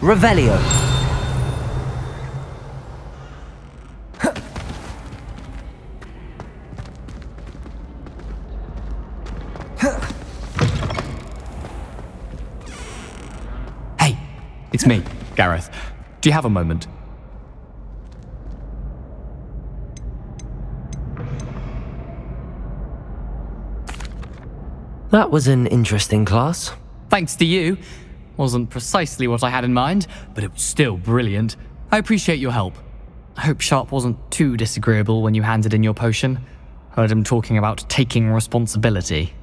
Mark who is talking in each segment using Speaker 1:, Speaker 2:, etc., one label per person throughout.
Speaker 1: Revelio.
Speaker 2: Hey, it's me, Gareth. Do you have a moment?
Speaker 1: That was an interesting class.
Speaker 2: Thanks to you. Wasn't precisely what I had in mind, but it was still brilliant. I appreciate your help. I hope Sharp wasn't too disagreeable when you handed in your potion. Heard him talking about taking responsibility.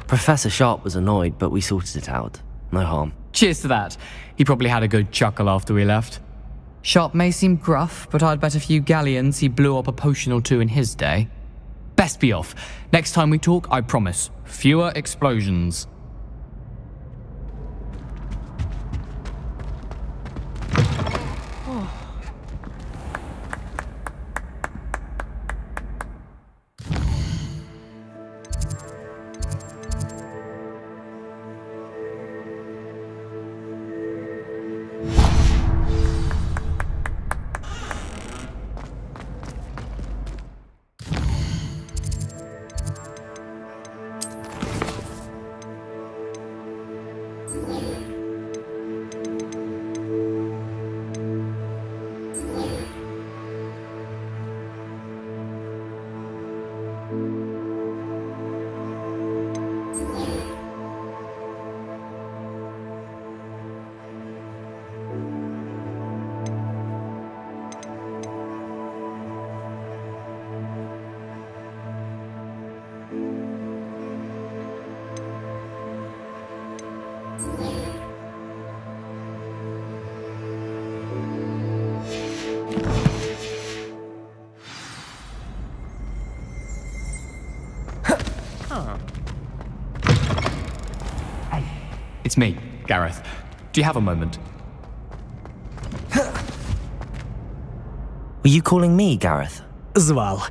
Speaker 1: Professor Sharp was annoyed, but we sorted it out. No harm.
Speaker 2: Cheers to that. He probably had a good chuckle after we left. Sharp may seem gruff, but I'd bet a few galleons he blew up a potion or two in his day. Best be off. Next time we talk, I promise, fewer explosions. It's me, Gareth. Do you have a moment?
Speaker 1: Were you calling me, Gareth?
Speaker 3: Звал.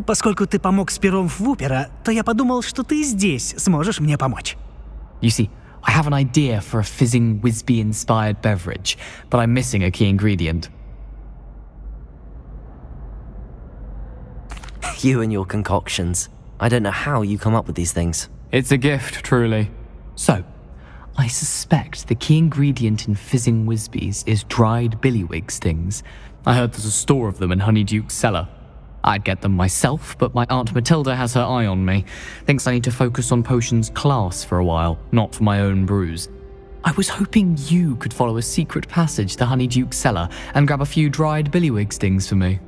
Speaker 3: Поскольку ты помог с пером в Вупера, то я подумал, что ты здесь сможешь мне помочь.
Speaker 2: You see, I have an idea for a fizzing Wisby-inspired beverage, but I'm missing a key ingredient.
Speaker 1: You and your concoctions. I don't know how you come up with these things.
Speaker 2: It's a gift, truly. So, I suspect the key ingredient in fizzing Wisbies is dried billywig stings. I heard there's a store of them in Honeyduke's cellar. I'd get them myself, but my Aunt Matilda has her eye on me. Thinks I need to focus on potions class for a while, not for my own brews. I was hoping you could follow a secret passage to Honeyduke's cellar and grab a few dried billywig stings for me.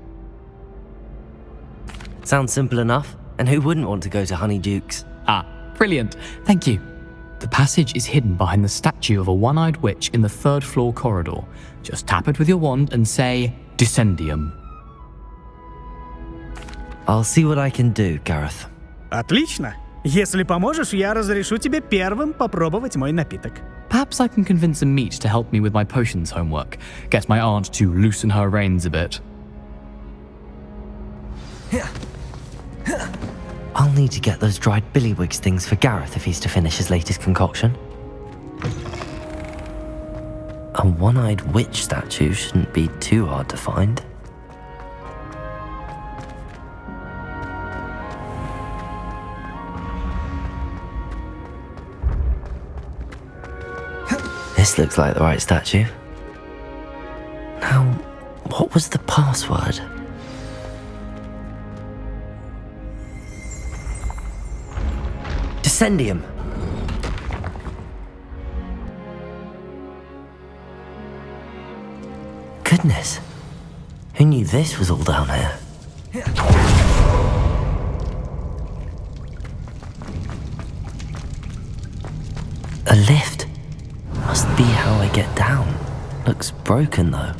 Speaker 1: Sounds simple enough. And who wouldn't want to go to Honeyduke's?
Speaker 2: Ah, brilliant. Thank you. The passage is hidden behind the statue of a one-eyed witch in the third-floor corridor. Just tap it with your wand and say, Descendium.
Speaker 1: I'll see what I can do, Gareth.
Speaker 3: Отлично. Если поможешь, я разрешу тебе первым попробовать мой напиток.
Speaker 2: Perhaps I can convince a meat to help me with my potions homework. Get my aunt to loosen her reins a bit.
Speaker 1: I'll need to get those dried billywig things for Gareth if he's to finish his latest concoction. A one-eyed witch statue shouldn't be too hard to find. This looks like the right statue. Now, what was the password? Descendium. Goodness. Who knew this was all down here? A lift. Must be how I get down. Looks broken though.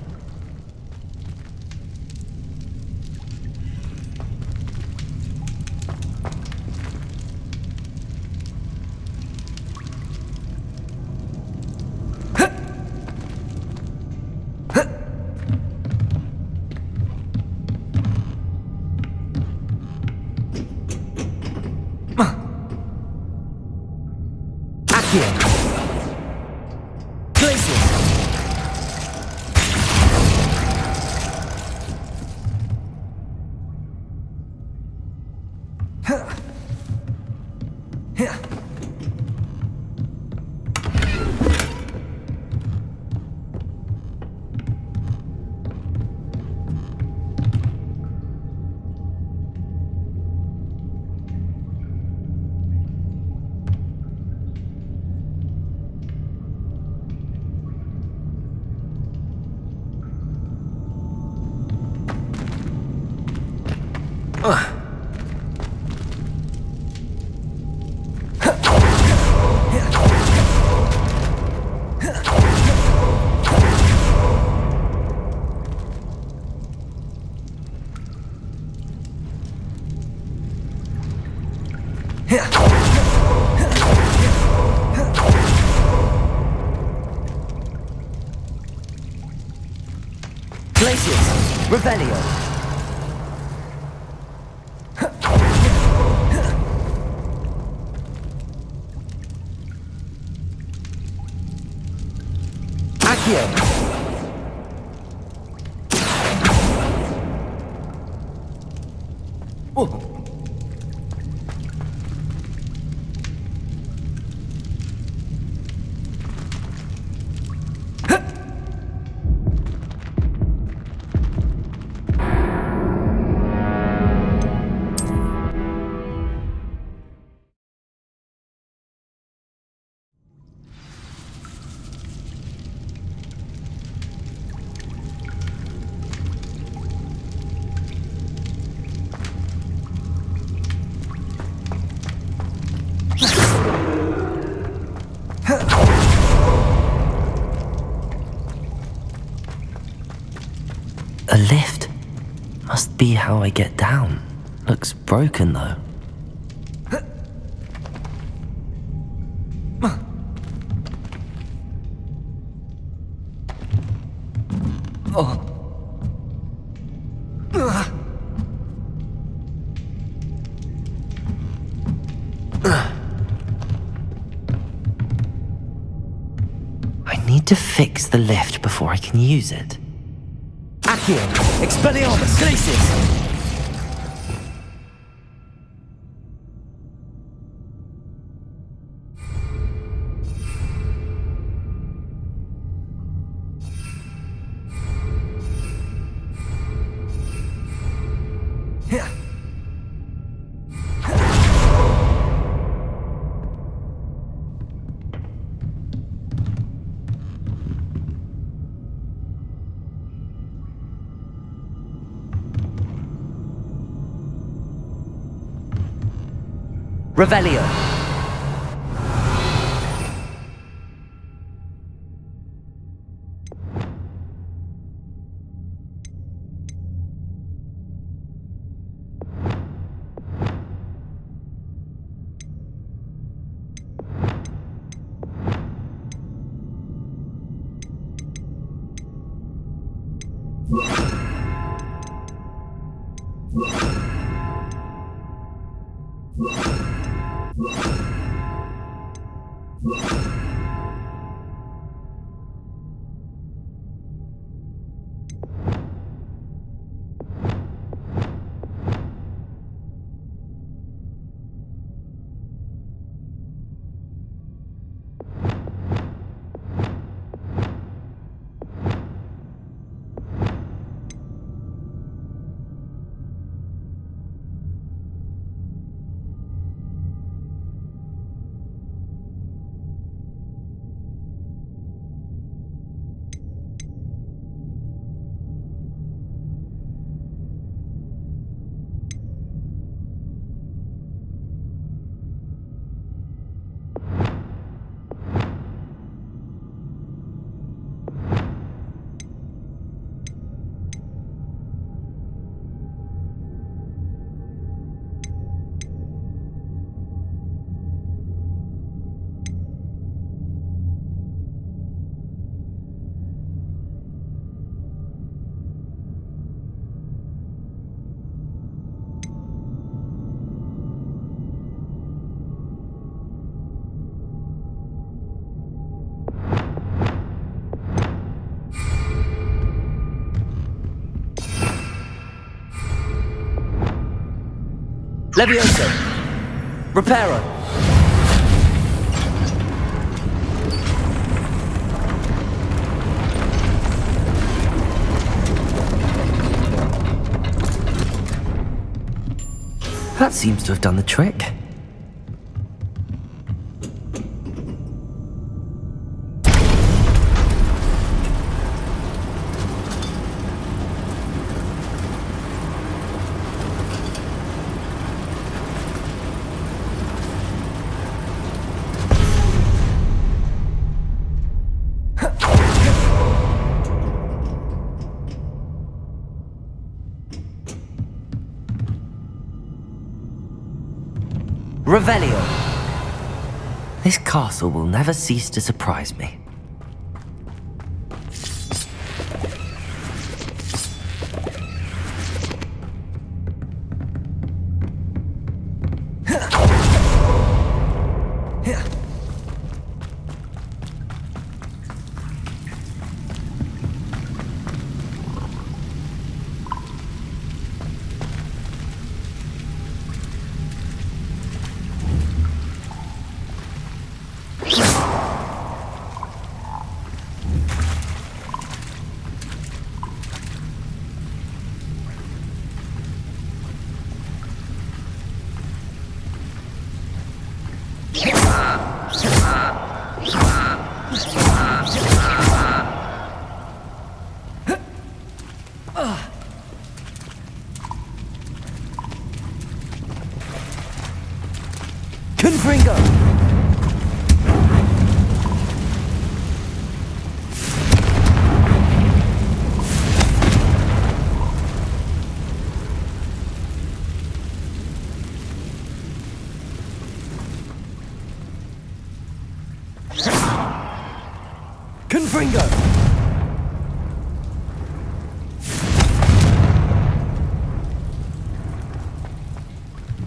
Speaker 1: Glacius, Revelio. Accio. Oh. A lift. Must be how I get down. Looks broken though. I need to fix the lift before I can use it. Accio, Expelliarmus, Glacius! Revelio. Levioso! Reparo! That seems to have done the trick. Revelio! This castle will never cease to surprise me. Confringo! Confringo!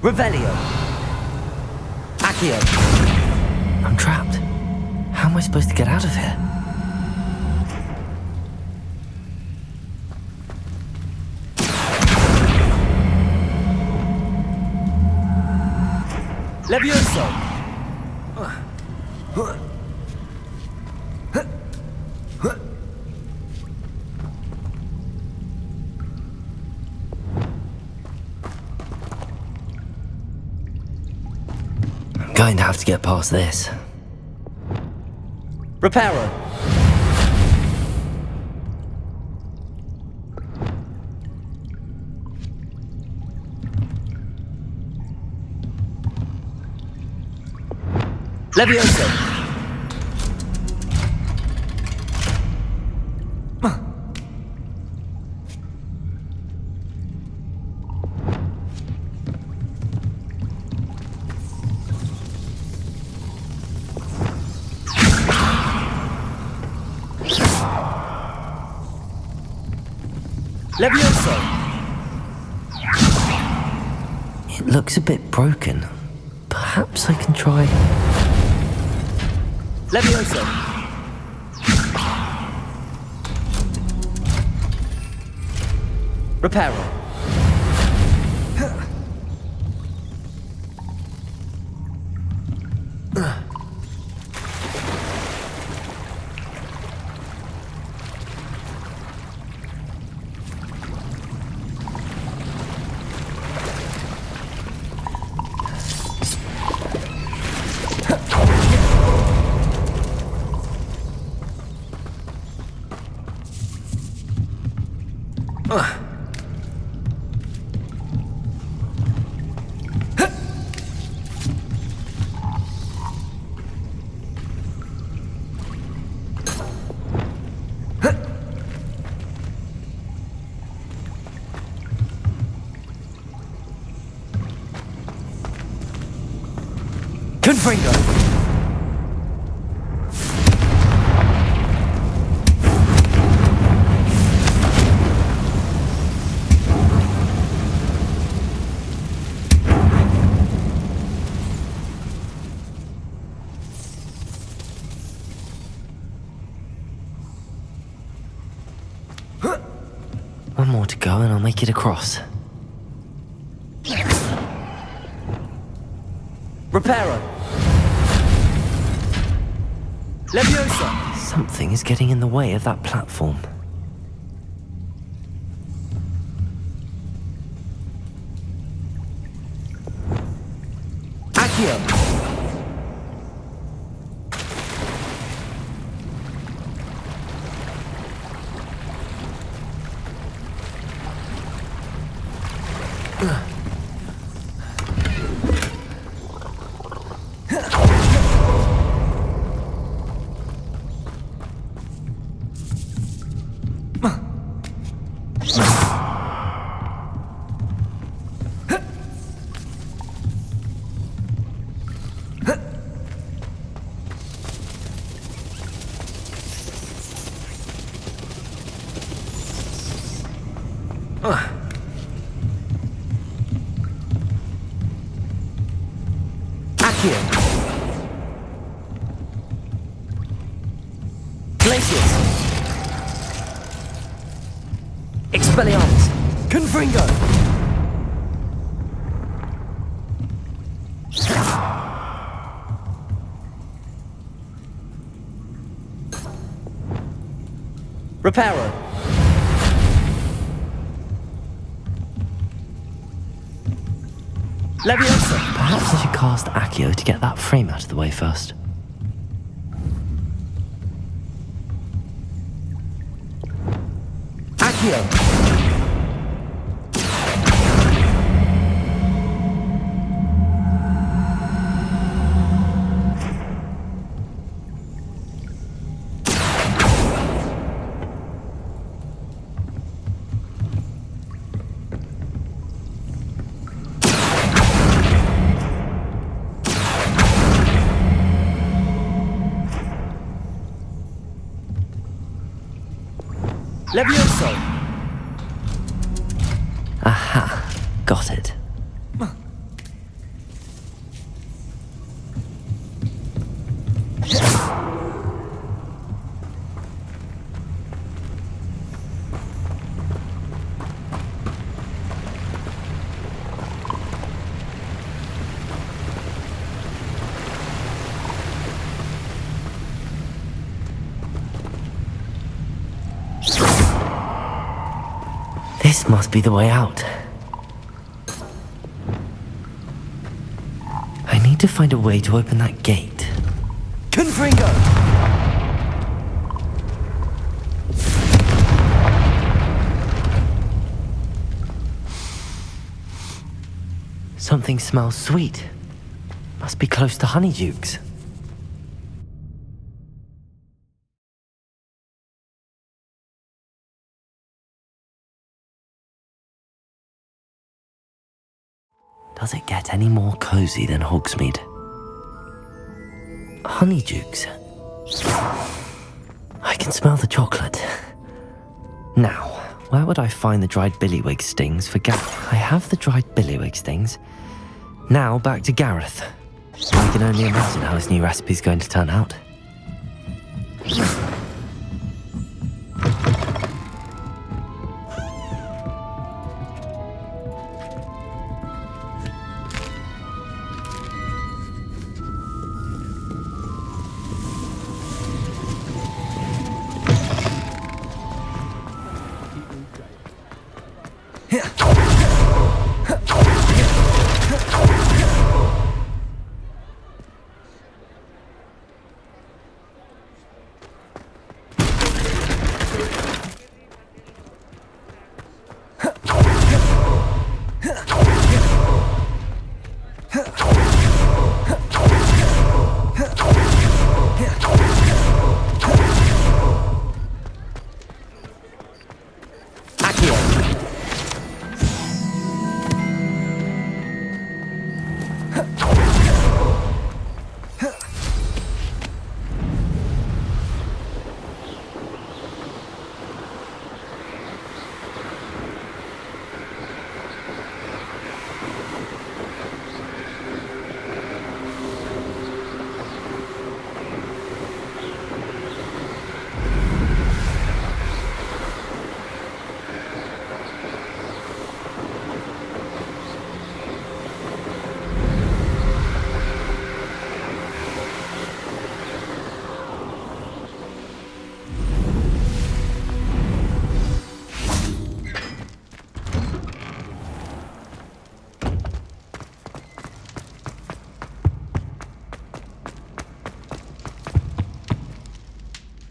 Speaker 1: Revelio! Accio! I'm trapped. How am I supposed to get out of here? Levioso! I'm going to have to get past this. Reparo! Levioso! Levioso! It looks a bit broken. Perhaps I can try... Levioso! Reparo! Confringo! One more to go and I'll make it across. Reparo! Leviosa! Something is getting in the way of that platform. Accio! Accio! Glacius! Expelliarmus! Confringo! Reparo! Leviosa! Perhaps I should cast Accio to get that frame out of the way first. Accio! Levioso! Aha, got it. This must be the way out. I need to find a way to open that gate. Confringo! Something smells sweet. Must be close to Honeydukes. Does it get any more cozy than Hogsmeade? Honeydukes. I can smell the chocolate. Now, where would I find the dried billywig stings for Gareth? I have the dried billywig stings. Now back to Gareth. I can only imagine how his new recipe's going to turn out.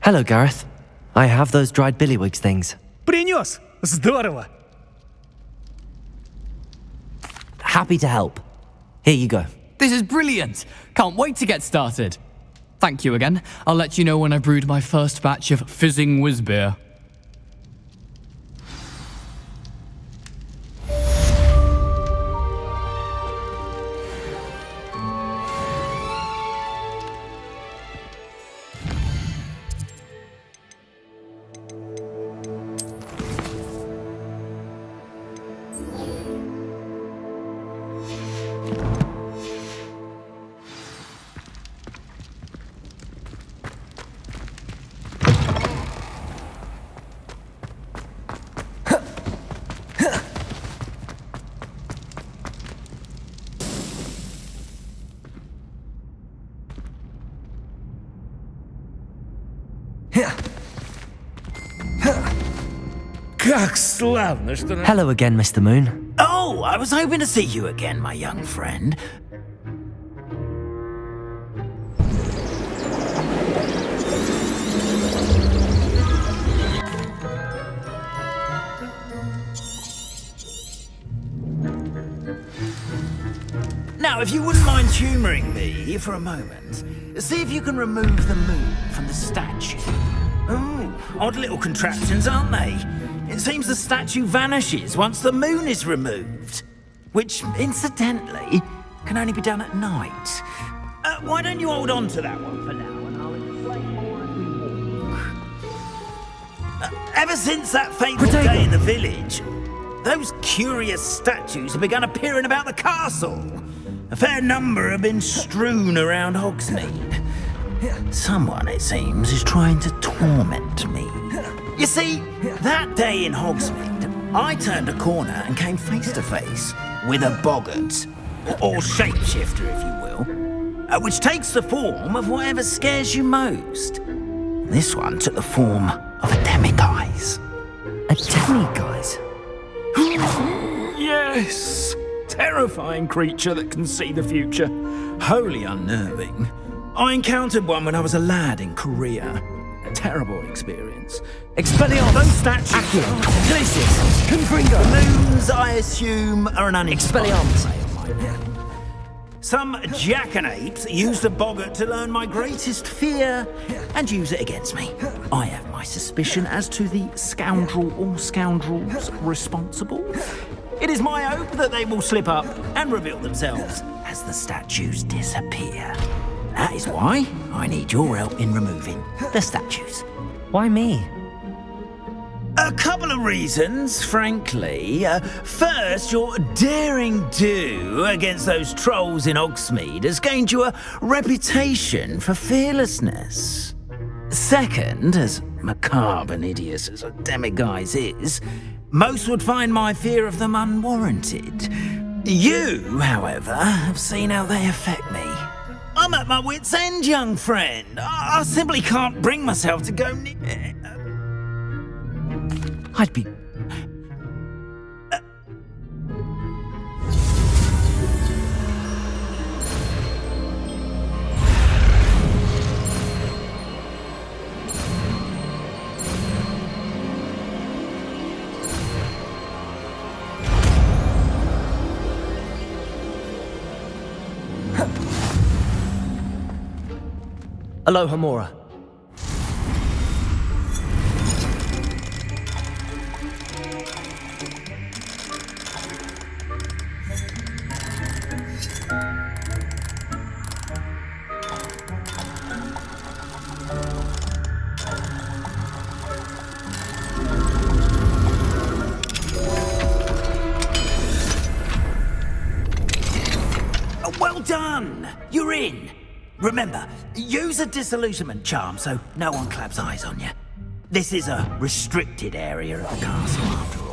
Speaker 1: Hello, Gareth. I have those dried billywigs things.
Speaker 3: Принес! Здорово!
Speaker 1: Happy to help. Here you go.
Speaker 2: This is brilliant! Can't wait to get started. Thank you again. I'll let you know when I brewed my first batch of fizzing whiz beer.
Speaker 4: Как славно, что...
Speaker 1: Hello again, Mr. Moon.
Speaker 4: Oh, I was hoping to see you again, my young friend. Now, if you wouldn't mind humouring me for a moment, see if you can remove the moon from the statue. Oh, odd little contraptions, aren't they? It seems the statue vanishes once the moon is removed. Which, incidentally, can only be done at night. Why don't you hold on to that one for now, and I'll explain more as we walk. Ever since that fateful day in the village, those curious statues have begun appearing about the castle. A fair number have been strewn around Hogsmeade. Someone, it seems, is trying to torment me. You see, that day in Hogsmeade, I turned a corner and came face to face with a boggart, or shapeshifter, if you will, which takes the form of whatever scares you most. This one took the form of a demiguise.
Speaker 1: A demiguise?
Speaker 4: Yes! Terrifying creature that can see the future. Wholly unnerving. I encountered one when I was a lad in Korea. Terrible experience.
Speaker 1: Expelliarmus!
Speaker 4: Those statues...
Speaker 1: Accio! Glacius! Confringo!
Speaker 4: The moons, I assume, are an uninspired
Speaker 1: Expelliarmus!
Speaker 4: play on my name. Some jackanapes used a boggart to learn my greatest fear and use it against me. I have my suspicion as to the scoundrel or scoundrels responsible. It is my hope that they will slip up and reveal themselves as the statues disappear. That is why I need your help in removing the statues.
Speaker 1: Why me?
Speaker 4: A couple of reasons, frankly. First, your daring do against those trolls in Hogsmeade has gained you a reputation for fearlessness. Second, as macabre and hideous as a demiguise is, most would find my fear of them unwarranted. You, however, have seen how they affect me. I'm at my wit's end, young friend. I simply can't bring myself to go near...
Speaker 1: I'd be... Aloha Mora.
Speaker 4: Well done! You're in! Remember, use a disillusionment charm so no one claps eyes on you. This is a restricted area of the castle, after all.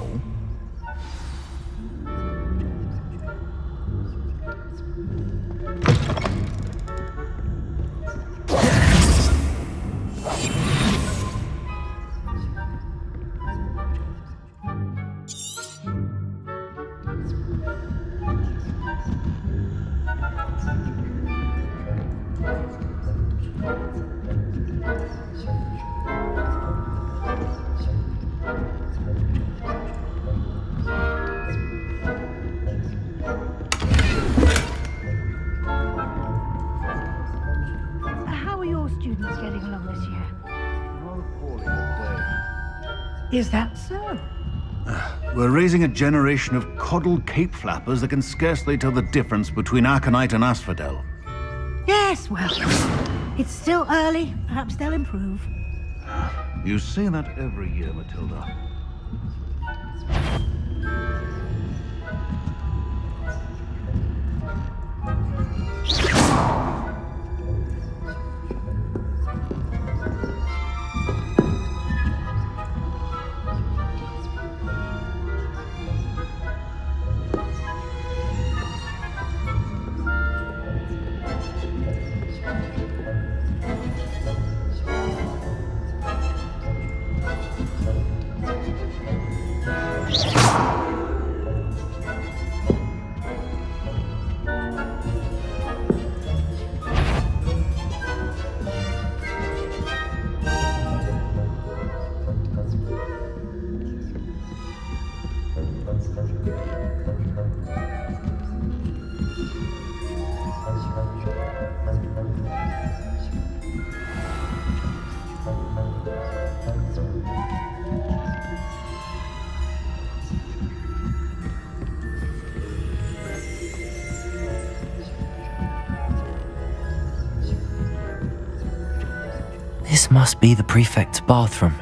Speaker 5: getting along this year?
Speaker 6: Not poorly, I'd
Speaker 5: Is that so?
Speaker 6: say. We're raising a generation of coddled cape flappers that can scarcely tell the difference between aconite and asphodel.
Speaker 5: Yes, well, it's still early. Perhaps they'll improve.
Speaker 6: You say that every year, Matilda.
Speaker 1: This must be the prefect's bathroom.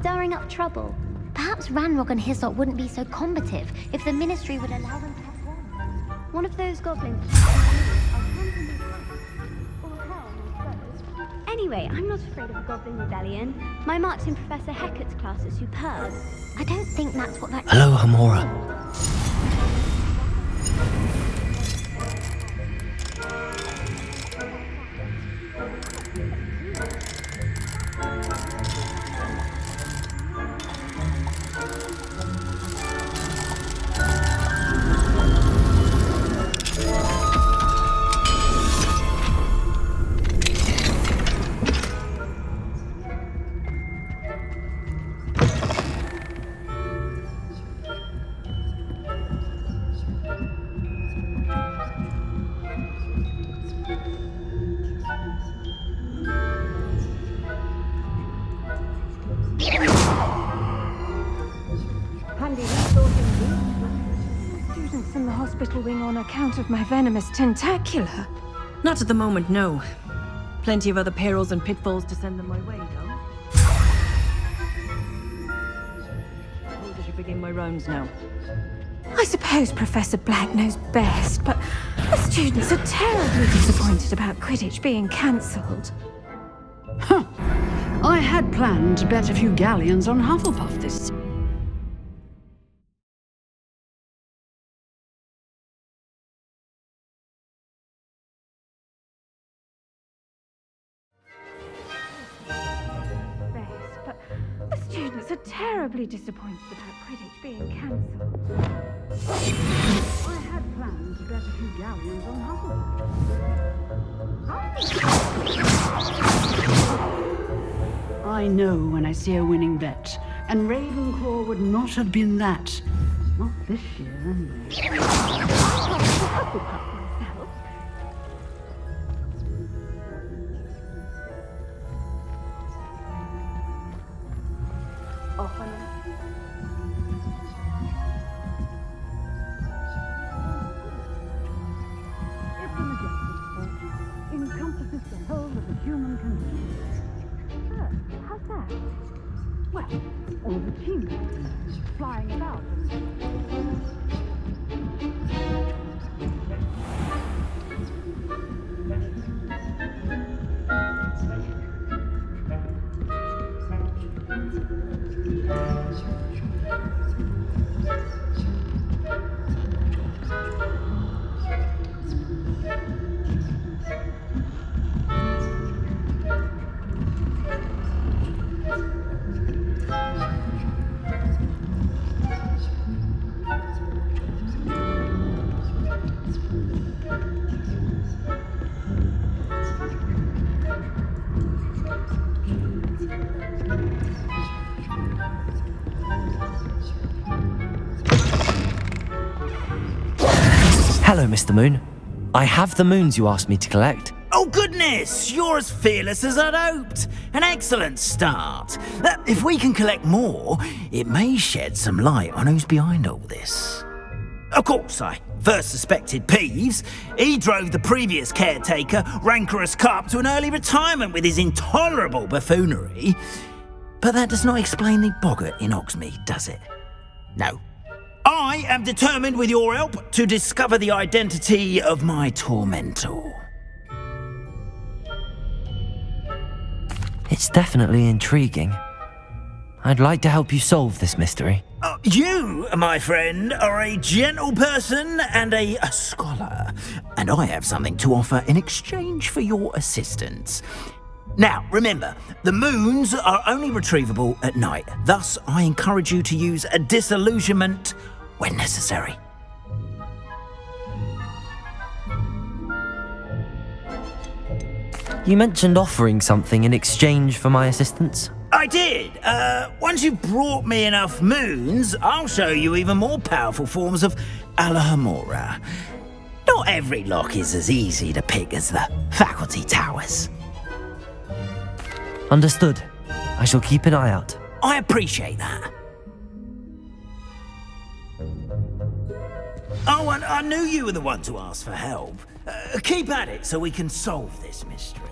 Speaker 7: Stirring up trouble. Perhaps Ranrock and Hyssop wouldn't be so combative if the Ministry would allow them to have one. One of those goblins.
Speaker 8: Anyway, I'm not afraid of a goblin rebellion. My marks in Professor Hecat's class are superb.
Speaker 7: I don't think that's what that...
Speaker 1: Hello, Hamora.
Speaker 5: Students in the hospital wing on account of my venomous tentacular.
Speaker 9: Not at the moment, no. Plenty of other perils and pitfalls to send them my way, though. Suppose I should begin my rounds now.
Speaker 5: I suppose Professor Black knows best, but the students are terribly disappointed about Quidditch being cancelled.
Speaker 10: I had planned to bet a few galleons on Hufflepuff this.
Speaker 5: But the students are terribly disappointed about Quidditch being cancelled.
Speaker 10: I had planned to bet a few galleons on Hufflepuff. I know when I see a winning bet, and Ravenclaw would not have been that. Not this year, anyway. Encompasses the whole of the human condition. that? Well, all the tingles flying about.
Speaker 1: Hello, Mr. Moon. I have the moons you asked me to collect.
Speaker 4: Oh, goodness! You're as fearless as I'd hoped. An excellent start. If we can collect more, it may shed some light on who's behind all this. Of course, I first suspected Peeves. He drove the previous caretaker, Rancorous Carp, to an early retirement with his intolerable buffoonery. But that does not explain the boggart in Hogsmeade, does it? No. I am determined, with your help, to discover the identity of my tormentor.
Speaker 1: It's definitely intriguing. I'd like to help you solve this mystery.
Speaker 4: You, my friend, are a gentle person and a scholar, and I have something to offer in exchange for your assistance. Now, remember, the moons are only retrievable at night. Thus, I encourage you to use a disillusionment when necessary.
Speaker 1: You mentioned offering something in exchange for my assistance?
Speaker 4: I did. Once you've brought me enough moons, I'll show you even more powerful forms of Alohomora. Not every lock is as easy to pick as the faculty towers.
Speaker 1: Understood. I shall keep an eye out.
Speaker 4: I appreciate that. Oh, and I knew you were the one to ask for help. Keep at it so we can solve this mystery.